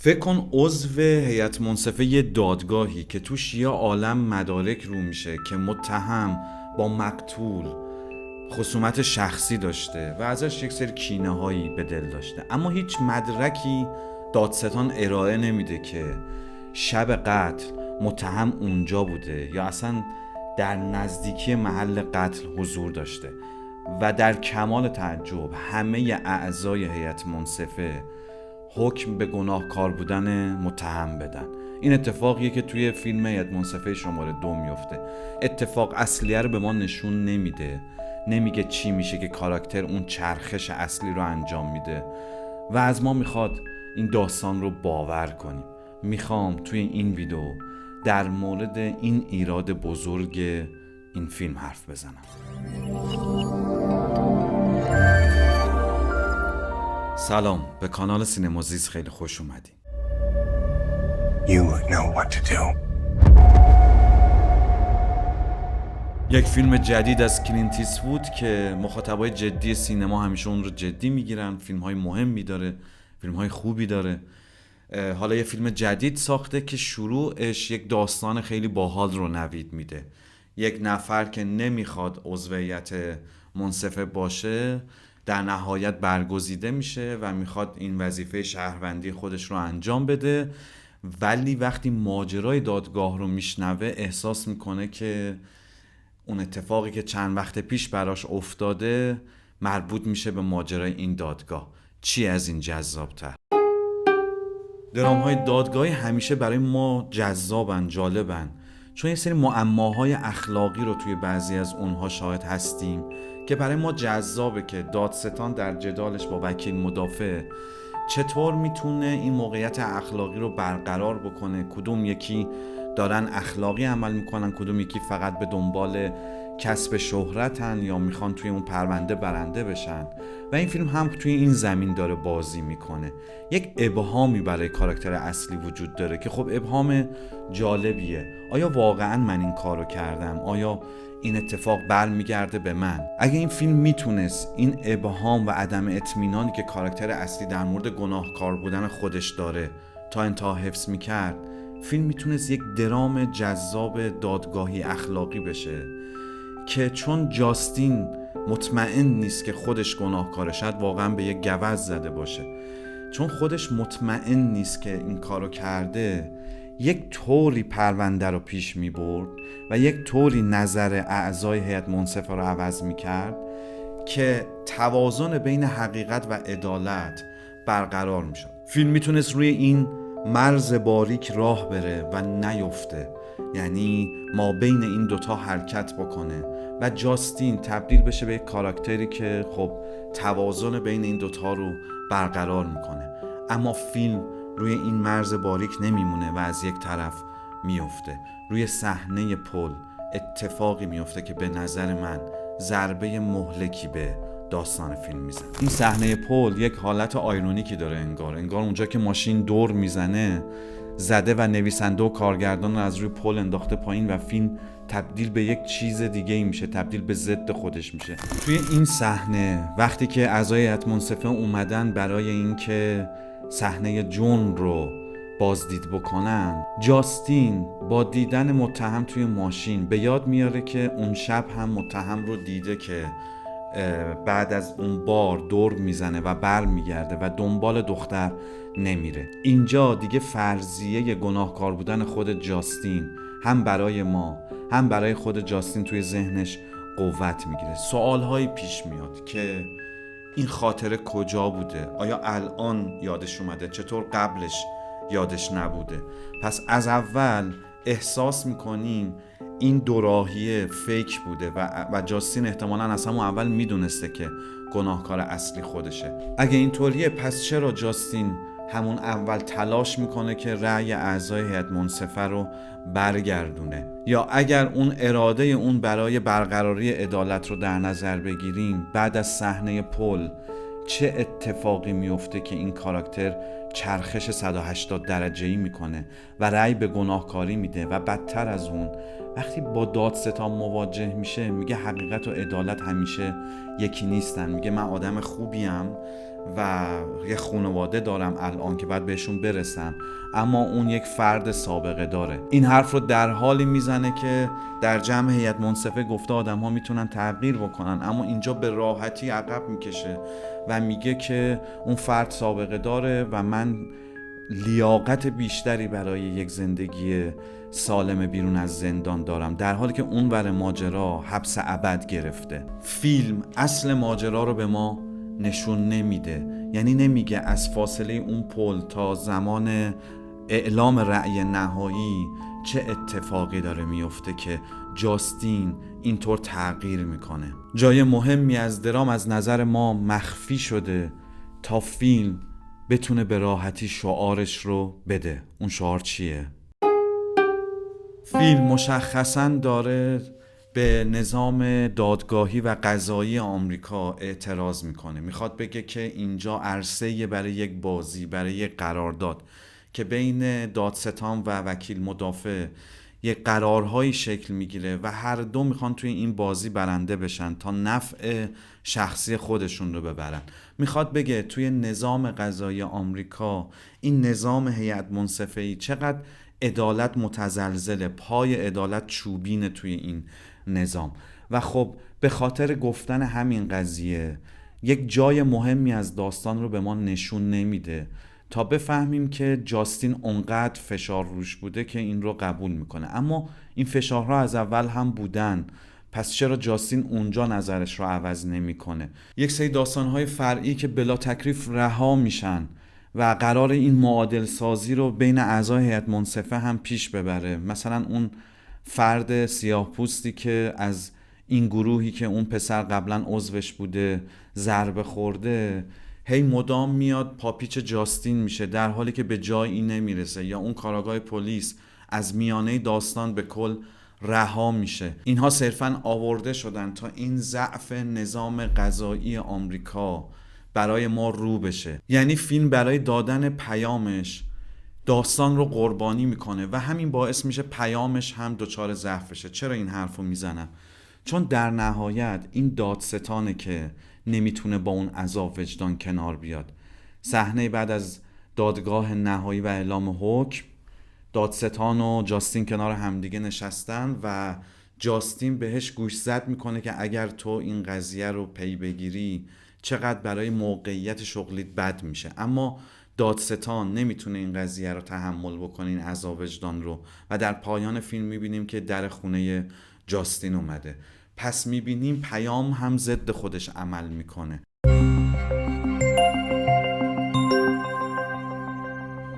فکر کن عضو هیئت منصفه یه دادگاهی که توش یه عالم مدارک رو میشه که متهم با مقتول خصومت شخصی داشته و ازش یک سری کینه هایی به دل داشته، اما هیچ مدرکی دادستان ارائه نمیده که شب قتل متهم اونجا بوده یا اصلا در نزدیکی محل قتل حضور داشته و در کمال تعجب همه اعضای هیئت منصفه حکم به گناهکار بودن متهم بدن. این اتفاقیه که توی فیلم هیئت منصفه شماره 2 میفته. اتفاق اصلیه رو به ما نشون نمیده، نمیگه چی میشه که کاراکتر اون چرخش اصلی رو انجام میده و از ما میخواد این داستان رو باور کنیم. میخوام توی این ویدیو در مورد این ایراد بزرگ این فیلم حرف بزنم. سلام، به کانال سینمازیز خیلی خوش اومدین. You know what to do. یک فیلم جدید از کلینت ایستوود که مخاطبای جدی سینما همیشه اون رو جدی میگیرن. فیلم‌های مهمی داره، فیلم‌های خوبی داره. حالا یه فیلم جدید ساخته که شروعش یک داستان خیلی باحال رو نوید میده. یک نفر که نمیخواد عضو هیئت منصفه باشه در نهایت برگزیده میشه و میخواد این وظیفه شهروندی خودش رو انجام بده، ولی وقتی ماجرای دادگاه رو میشنوه احساس میکنه که اون اتفاقی که چند وقت پیش براش افتاده مربوط میشه به ماجرای این دادگاه. چی از این جذاب‌تر؟ درام‌های دادگاهی همیشه برای ما جذابن، جالبن، چون یه سری معماهای اخلاقی رو توی بعضی از اونها شاهد هستیم که برای ما جذابه که دادستان در جدالش با وکیل مدافع چطور میتونه این موقعیت اخلاقی رو برقرار بکنه. کدوم یکی دارن اخلاقی عمل میکنن، کدوم یکی فقط به دنبال کسب شهرتن یا میخوان توی اون پرونده برنده بشن. و این فیلم هم توی این زمین داره بازی میکنه. یک ابهامی برای کاراکتر اصلی وجود داره که خب ابهام جالبیه. آیا واقعا من این کارو کردم؟ آیا این اتفاق برمیگرده به من؟ اگه این فیلم میتونست این ابهام و عدم اطمینانی که کاراکتر اصلی در مورد گناهکار بودن خودش داره تا انتها حفظ میکرد، فیلم میتونست یک درام جذاب دادگاهی اخلاقی بشه که چون جاستین مطمئن نیست که خودش گناهکاره، شاید واقعا به یک گوز زده باشه، چون خودش مطمئن نیست که این کارو کرده، یک طوری پرونده رو پیش می برد و یک طوری نظر اعضای هیئت منصفه رو عوض می کرد که توازن بین حقیقت و عدالت برقرار می شد. فیلم میتونست روی این مرز باریک راه بره و نیفته، یعنی ما بین این دوتا حرکت بکنه و جاستین تبدیل بشه به یک کاراکتری که خب توازن بین این دوتا رو برقرار میکنه. اما فیلم روی این مرز باریک نمیمونه و از یک طرف میفته. روی صحنه پل اتفاقی میفته که به نظر من ضربه مهلکی به داستان فیلم میزنه. این صحنه پل یک حالت آیرونیکی داره، انگار اونجا که ماشین دور میزنه زده و نویسنده و کارگردان رو از روی پل انداخته پایین و فیلم تبدیل به یک چیز دیگه ای میشه، تبدیل به ضد خودش میشه. توی این صحنه وقتی که اعضای هیئت منصفه اومدن برای اینکه صحنه جون رو بازدید بکنن، جاستین با دیدن متهم توی ماشین به یاد میاره که اون شب هم متهم رو دیده که بعد از اون بار دور میزنه و بر میگرده و دنبال دختر نمیره. اینجا دیگه فرضیه گناهکار بودن خود جاستین هم برای ما هم برای خود جاستین توی ذهنش قوت میگیره. سوالهایی پیش میاد که این خاطره کجا بوده؟ آیا الان یادش اومده؟ چطور قبلش یادش نبوده؟ پس از اول احساس میکنیم این دوراهیه فیک بوده و جاستین احتمالاً از همون اول میدونسته که گناهکار اصلی خودشه. اگه اینطوریه پس چرا جاستین همون اول تلاش میکنه که رأی اعضای هیئت منصفه رو برگردونه؟ یا اگر اون اراده اون برای برقراری عدالت رو در نظر بگیریم، بعد از صحنه پل چه اتفاقی میفته که این کاراکتر چرخش 180 درجه‌ای میکنه و رأی به گناهکاری میده و بدتر از اون وقتی با دادستان مواجه میشه میگه حقیقت و عدالت همیشه یکی نیستن. میگه من آدم خوبیم و یه خانواده دارم الان که باید بهشون برسم، اما اون یک فرد سابقه داره. این حرف رو در حالی میزنه که در جمع هیئت منصفه گفته آدم ها میتونن تغییر بکنن، اما اینجا به راحتی عقب میکشه و میگه که اون فرد سابقه داره و من لیاقت بیشتری برای یک زندگی سالم بیرون از زندان دارم، در حالی که اون ور ماجرا حبس ابد گرفته. فیلم اصل ماجرا رو به ما نشون نمیده، یعنی نمیگه از فاصله اون پل تا زمان اعلام رأی نهایی چه اتفاقی داره میفته که جاستین اینطور تغییر میکنه. جای مهمی از درام از نظر ما مخفی شده تا فیلم بتونه به راحتی شعارش رو بده. اون شعار چیه؟ فیلم مشخصاً داره به نظام دادگاهی و قضایی آمریکا اعتراض میکنه. میخواد بگه که اینجا عرصه‌ای برای یک بازی، برای یک قرارداد که بین دادستان و وکیل مدافع یک قرارهایی شکل میگیره و هر دو میخوان توی این بازی برنده بشن تا نفع شخصی خودشون رو ببرن. میخواد بگه توی نظام قضایی آمریکا این نظام هیئت منصفه‌ای چقدر عدالت متزلزله، پای عدالت چوبینه توی این نظام. و خب به خاطر گفتن همین قضیه یک جای مهمی از داستان رو به ما نشون نمیده تا بفهمیم که جاستین اونقدر فشار روش بوده که این رو قبول میکنه. اما این فشارها از اول هم بودن، پس چرا جاستین اونجا نظرش رو عوض نمیکنه؟ یک سری داستانهای فرعی که بلا تکلیف رها میشن و قرار این معادل سازی رو بین اعضای هیئت منصفه هم پیش ببره. مثلا اون فرد سیاه پوستی که از این گروهی که اون پسر قبلا عضوش بوده ضربه خورده، هی مدام میاد پاپیچ جاستین میشه در حالی که به جایی نمیرسه. یا اون کاراگاه پلیس از میانه داستان به کل رها میشه. اینها صرفاً آورده شدن تا این ضعف نظام قضایی آمریکا برای ما رو بشه. یعنی فیلم برای دادن پیامش داستان رو قربانی میکنه و همین باعث میشه پیامش هم دچار ضعف بشه. چرا این حرف رو میزنم؟ چون در نهایت این دادستانه که نمیتونه با اون عذاب وجدان کنار بیاد. صحنه بعد از دادگاه نهایی و اعلام حکم، دادستان و جاستین کنار همدیگه نشستن و جاستین بهش گوشزد میکنه که اگر تو این قضیه رو پی بگیری چقدر برای موقعیت شغلیت بد میشه. اما دادستان نمیتونه این قضیه رو تحمل بکنه، این عذاب وجدان رو، و در پایان فیلم میبینیم که در خونه جاستین اومده. پس میبینیم پیام هم ضد خودش عمل میکنه.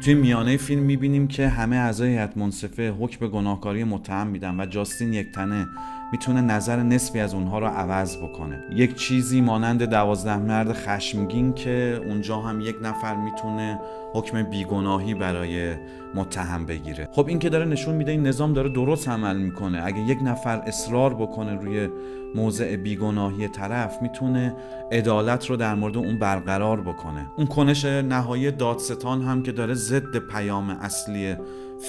توی میانه فیلم میبینیم که همه اعضای هیئت منصفه حکم گناهکاری متهم میدن و جاستین یک تنه میتونه نظر نصفی از اونها رو عوض بکنه. یک چیزی مانند 12 مرد خشمگین که اونجا هم یک نفر میتونه حکم بیگناهی برای متهم بگیره. خب این که داره نشون میده این نظام داره درست عمل میکنه. اگه یک نفر اصرار بکنه روی موضع بیگناهی طرف، میتونه عدالت رو در مورد اون برقرار بکنه. اون کنش نهایی دادستان هم که داره ضد پیام اصلی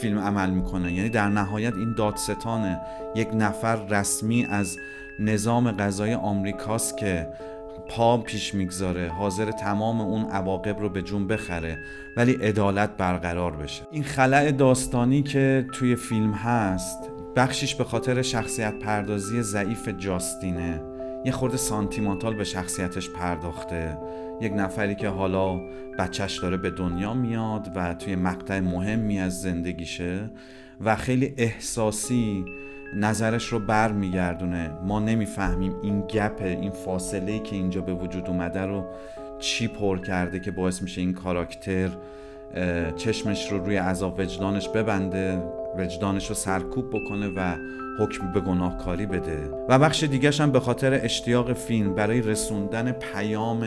فیلم عمل میکنه. یعنی در نهایت این دادستان یک نفر رسمی از نظام قضایی آمریکاست که پا پیش میگذاره، حاضر تمام اون عواقب رو به جون بخره ولی عدالت برقرار بشه. این خلأ داستانی که توی فیلم هست بخشیش به خاطر شخصیت پردازی ضعیف جاستینه. یه خورده سانتیمانتال به شخصیتش پرداخته. یک نفری که حالا بچهش داره به دنیا میاد و توی مقطع مهمی از زندگیشه و خیلی احساسی نظرش رو بر میگردونه. ما نمیفهمیم این گپ، این فاصله‌ای که اینجا به وجود اومده رو چی پر کرده که باعث میشه این کاراکتر چشمش رو روی عذاب وجدانش ببنده، وجدانش رو سرکوب بکنه و حکم به گناهکاری بده. و بخش دیگه‌ش هم به خاطر اشتیاق فیلم برای رسوندن پیام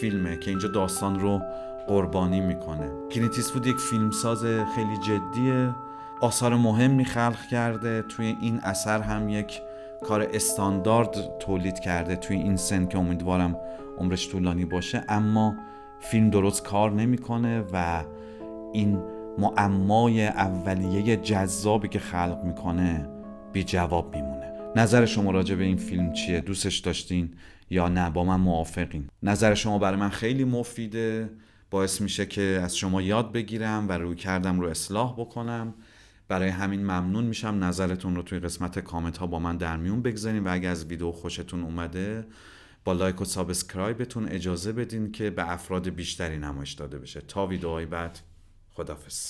فیلمه که اینجا داستان رو قربانی میکنه. کلینت ایستوود یک فیلمساز خیلی جدیه، آثار مهمی خلق کرده. توی این اثر هم یک کار استاندارد تولید کرده توی این سن که امیدوارم عمرش طولانی باشه، اما فیلم درست کار نمیکنه و این معمای اولیه جذابی که خلق میکنه بی جواب میمونه. نظر شما راجع به این فیلم چیه؟ دوستش داشتین یا نه؟ با من موافقین؟ نظر شما برای من خیلی مفیده، باعث میشه که از شما یاد بگیرم و روی کردم رو اصلاح بکنم. برای همین ممنون میشم نظرتون رو توی قسمت کامنت ها با من در میون بگذارین و اگه از ویدیو خوشتون اومده با لایک و سابسکرایبتون اجازه بدین که به افراد بیشتری نمایش داده بشه. تا ویدیوهای بعد، خداحافظ.